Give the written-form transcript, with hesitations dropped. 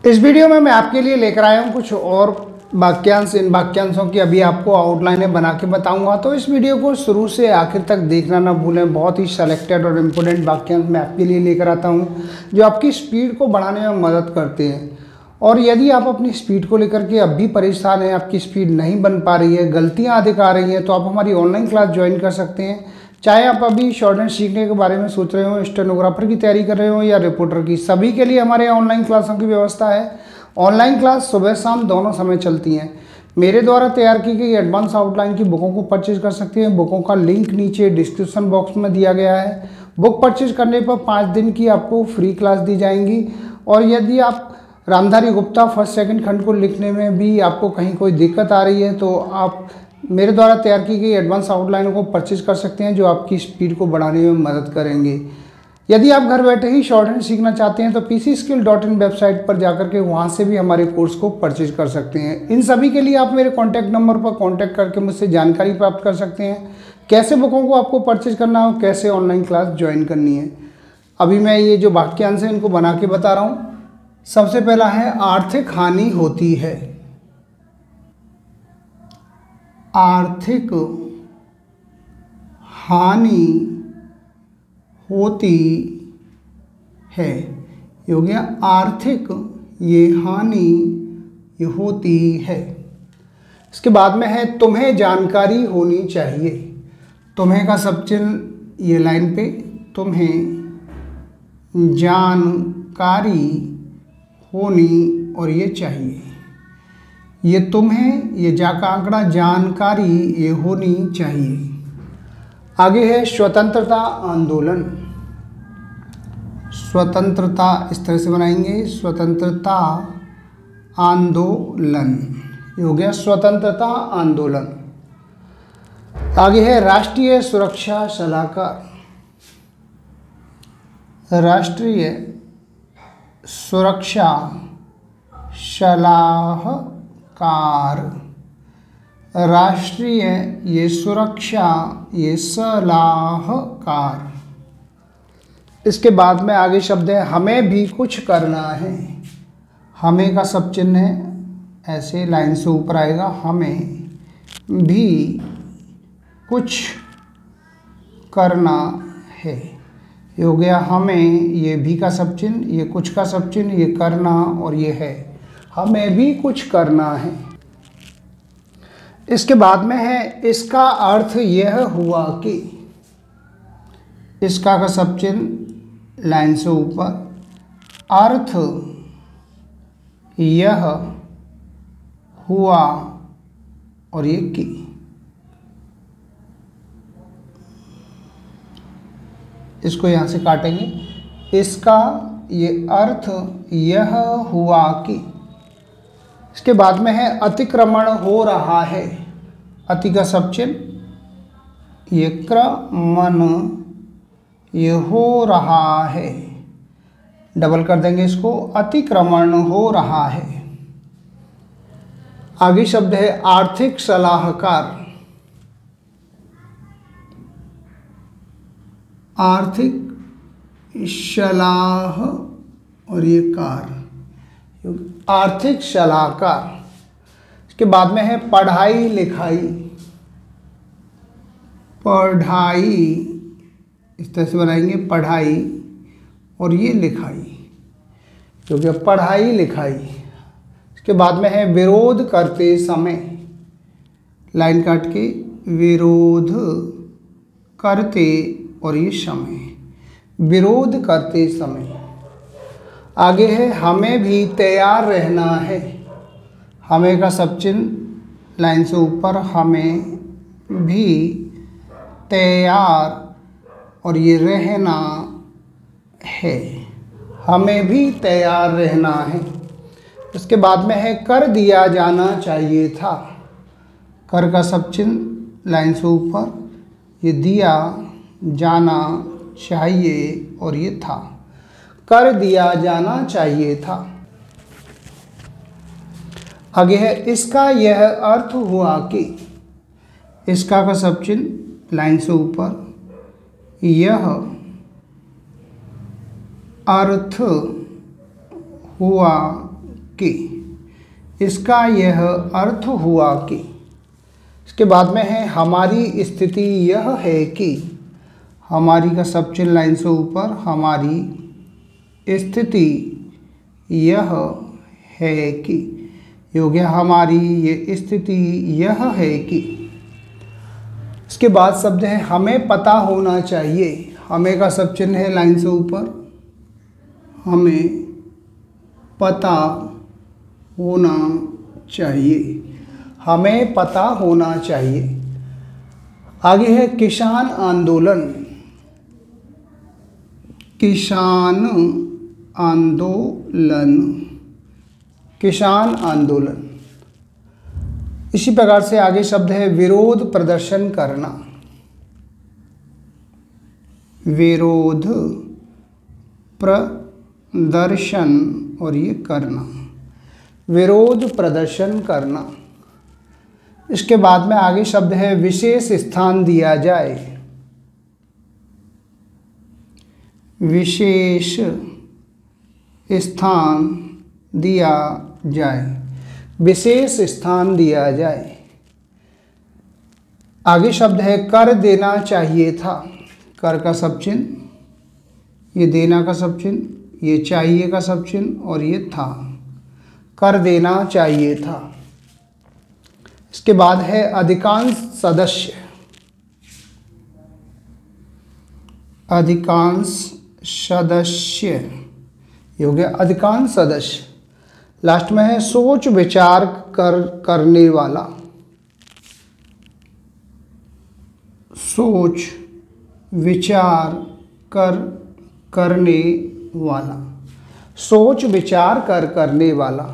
इस वीडियो में मैं आपके लिए लेकर आया हूँ कुछ और वाक्यांश। इन वाक्यांशों की अभी आपको आउटलाइनें बना के बताऊंगा, तो इस वीडियो को शुरू से आखिर तक देखना ना भूलें। बहुत ही सेलेक्टेड और इम्पोर्टेंट वाक्यांश मैं आपके लिए लेकर आता हूँ जो आपकी स्पीड को बढ़ाने में मदद करते हैं। और यदि आप अपनी स्पीड को लेकर के अब भी परेशान हैं, आपकी स्पीड नहीं बन पा रही है, गलतियाँ अधिक आ रही हैं, तो आप हमारी ऑनलाइन क्लास ज्वाइन कर सकते हैं। चाहे आप अभी शॉर्टहैंड सीखने के बारे में सोच रहे हो, स्टेनोग्राफर की तैयारी कर रहे हो या रिपोर्टर की, सभी के लिए हमारे यहाँ ऑनलाइन क्लासों की व्यवस्था है। ऑनलाइन क्लास सुबह शाम दोनों समय चलती हैं। मेरे द्वारा तैयार की गई एडवांस आउटलाइन की बुकों को परचेज कर सकते हैं। बुकों का लिंक नीचे डिस्क्रिप्शन बॉक्स में दिया गया है। बुक परचेज करने पर 5 दिन की आपको फ्री क्लास दी जाएंगी। और यदि आप रामधारी गुप्ता फर्स्ट सेकंड खंड को लिखने में भी आपको कहीं कोई दिक्कत आ रही है, तो आप मेरे द्वारा तैयार की गई एडवांस आउटलाइन को परचेज कर सकते हैं, जो आपकी स्पीड को बढ़ाने में मदद करेंगे। यदि आप घर बैठे ही शॉर्टहैंड सीखना चाहते हैं तो pcskill.in वेबसाइट पर जाकर के वहाँ से भी हमारे कोर्स को परचेज कर सकते हैं। इन सभी के लिए आप मेरे कॉन्टैक्ट नंबर पर कॉन्टैक्ट करके मुझसे जानकारी प्राप्त कर सकते हैं, कैसे बुकों को आपको परचेज करना हो, कैसे ऑनलाइन क्लास ज्वाइन करनी है। अभी मैं ये जो वाक्यांश है इनको बना के बता रहा हूँ। सबसे पहला है आर्थिक हानि होती है। आर्थिक हानि होती है। ये हो गया आर्थिक, ये हानि ये होती है। इसके बाद में है तुम्हें जानकारी होनी चाहिए। तुम्हें का सब चिन्ह ये लाइन पे, तुम्हें जानकारी होनी और ये चाहिए। ये तुम्हें, ये जा का आंकड़ा, जानकारी ये होनी चाहिए। आगे है स्वतंत्रता आंदोलन। स्वतंत्रता इस तरह से बनाएंगे, स्वतंत्रता आंदोलन, ये हो गया स्वतंत्रता आंदोलन। आगे है राष्ट्रीय सुरक्षा सलाहकार। राष्ट्रीय सुरक्षा सलाहकार, राष्ट्रीय ये सुरक्षा ये सलाहकार। इसके बाद में आगे शब्द है हमें भी कुछ करना है। हमें का सब चिन्ह है, ऐसे लाइन से ऊपर आएगा, हमें भी कुछ करना है। ये हो गया हमें, ये भी का सब चिन्ह, ये कुछ का सब चिन्ह, ये करना और ये है, हमें भी कुछ करना है। इसके बाद में है इसका अर्थ यह हुआ कि। इसका का सब चिन्ह लाइन से ऊपर, अर्थ यह हुआ और ये कि। इसको यहाँ से काटेंगे। इसका ये अर्थ यह हुआ कि। इसके बाद में है अतिक्रमण हो रहा है। अति का सब चिन्ह, ये क्रमण ये हो रहा है, डबल कर देंगे इसको, अतिक्रमण हो रहा है। आगे शब्द है आर्थिक सलाहकार। आर्थिक सलाह और ये कार, आर्थिक सलाहकार। इसके बाद में है पढ़ाई लिखाई। पढ़ाई इस तरह से बनाएंगे, पढ़ाई और ये लिखाई, क्योंकि पढ़ाई लिखाई। इसके बाद में है विरोध करते समय। लाइन काट के, विरोध करते और ये समय, विरोध करते समय। आगे है हमें भी तैयार रहना है। हमें का सब चिन्ह लाइन से ऊपर, हमें भी तैयार और ये रहना है, हमें भी तैयार रहना है। इसके बाद में है कर दिया जाना चाहिए था। कर का सब चिन्ह लाइन से ऊपर, ये दिया जाना चाहिए और ये था, कर दिया जाना चाहिए था। आगे है इसका यह अर्थ हुआ कि। इसका का सब चिन्ह लाइन से ऊपर, यह अर्थ हुआ कि, इसका यह अर्थ हुआ कि। इसके बाद में है हमारी स्थिति यह है कि, हमारी का सब चिन्ह लाइन से ऊपर, हमारी स्थिति यह है कि, ये हो गया हमारी ये स्थिति यह है कि। इसके बाद शब्द है हमें पता होना चाहिए, हमें का सब चिन्ह है लाइन से ऊपर, हमें पता होना चाहिए, हमें पता होना चाहिए। आगे है किसान आंदोलन, किसान आंदोलन, किसान आंदोलन। इसी प्रकार से आगे शब्द है विरोध प्रदर्शन करना, विरोध प्रदर्शन और ये करना, विरोध प्रदर्शन करना। इसके बाद में आगे शब्द है विशेष स्थान दिया जाए, विशेष स्थान दिया जाए, विशेष स्थान दिया जाए। आगे शब्द है कर देना चाहिए था, कर का सब चिन्ह, ये देना का सब चिन्ह, ये चाहिए का सब चिन्ह और ये था, कर देना चाहिए था। इसके बाद है अधिकांश सदस्य, अधिकांश सदस्य, ये हो गया अधिकांश सदस्य। लास्ट में है सोच विचार करने वाला, सोच विचार करने वाला, सोच विचार करने वाला।